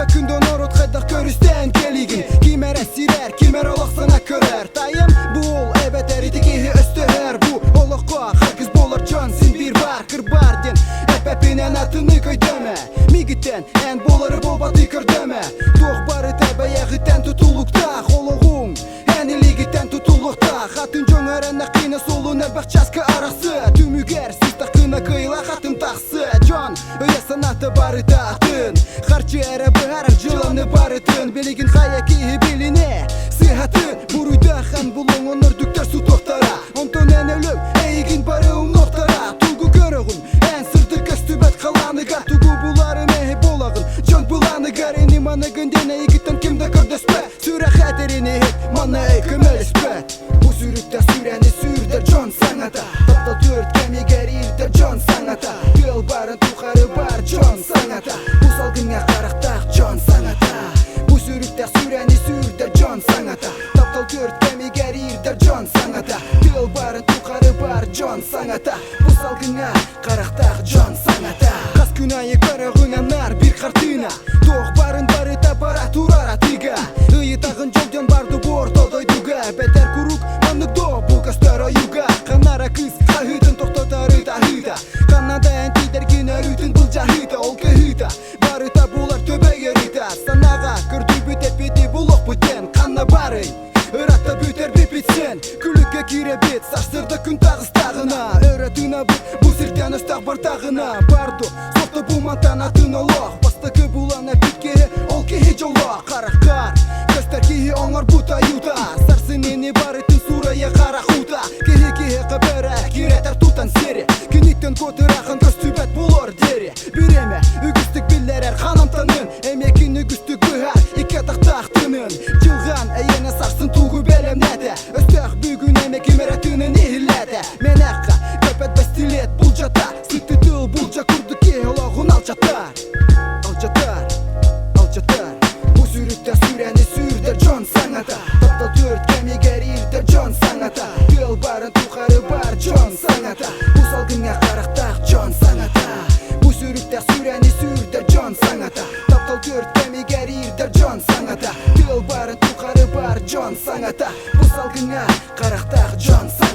Şembe күндө народ кайдак көрүстен келигин. Кимер эсирер, кимер олаксана көрөр. Тайым бул эбет эритики өстөр. Бу олокко харкыз болор жон син бир бар кырбарден. Эпепинен атыны көйдөмө. Мигиттен эн болору болбады көрдөмө. Тох бары тебе ягыттен тутулукта хологуң. Эн илигиттен тутулукта. Хатын жоңөрөне кыйны солун бакчаска арасы. Түмүгер систа кына кыйла хатын таксы. Жон өйө санаты бары татын. Харчы эре быгарак жыланы барытын. Белигин хаяки билине сыхатын. Буруйда хан булуң онордуктар су токтара. Онтон эн өлүм эйгин бары уңноктара. Тугу көрөгүн эн сырды көстүбөт каланыга. Тугу булары мехи болагын жон буланыгар. Эни маныгын дене егиттен кимде көрдөспө. Сүрө хатерини хет мана эй көмөлөспө. Бу сүрүктө сүрени сүрдө жон саңата. Тапта төрт кемигер ирдө жон саңата. Бел барын тухары бар жон саңата. Бу салгынга карактак жон саңата. Бу сүрүктө сүрени сүрдө жон саңата. Тапта төрт кемигер ирдө жон саңата. Бел барын тухары бар жон саңата. Бу салгынга карактак жон саңата. Кас күнайы көрөгүнө нар бир картина. Тох барын бары тапара турара тига. Ыйытагын жолдон барды бортодой дуга. Бетер курук маныкто бу көстөр оюга. Канара кыз хахытын токтотары тахыта. Канада энтидер кинөрүтүн бул жахыта. Ол кыхыта барыта булар төбөгө рита. Санага көрдү бүтет бити булок бүтен. Канна бары ырата бүтер бипитсен. Күлүккө кире бит саштырды күн тагыстагына. Өрөтүнө бу сиртен өстак бартагына. Барды сокто бу мантан атын олох. Бастыкы булана битке ол кихи жоло. Каракар көстөр кихи оңор бута юта. Сарсынени барытын сурая карахута. Кихи кабера киретер тутан сери. Киниттен котырахын көстүбөт булор дери. Биреме үгүстүк биллерер ханамтанын. Эмекин үгүстүк быхар ике тактактынын. Жылган эйене сарсын тугу белемнете. Өстөк бүгүн эмек имеретинин ихилете. Менекка көпөт бестилет бул жата. Сыты тыл бул жа курду ки ологун алчатар. Алчатар, алчатар. Бу сүрүктө сүрени сүрдө жон саңата. Тапта төрт кемигер ирдө жон саңата. Тыл барын тухары бар жон саңата. Бу салгынга карактак жон саңата. Бу сүрүктө сүрени сүрдө жон саңата. Тапта төрт кемигер ирдө жон саңата. Тыл барын тухары бар жон саңата. Бу салгынга карактак жон саңата.